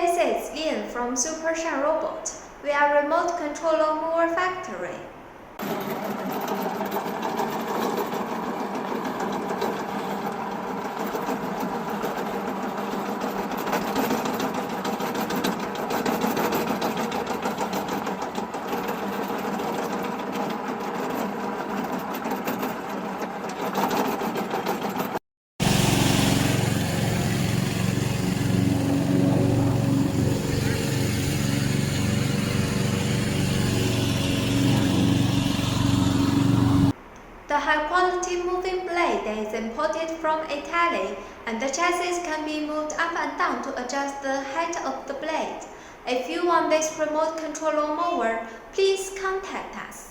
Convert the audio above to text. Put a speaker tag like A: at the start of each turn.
A: this is Ian from SUPERSHINE Robot. We are remote control mower factory. The high-quality moving blade is imported from Italy, and the chassis can be moved up and down to adjust the height of the blade. If you want this remote control mower, please contact us.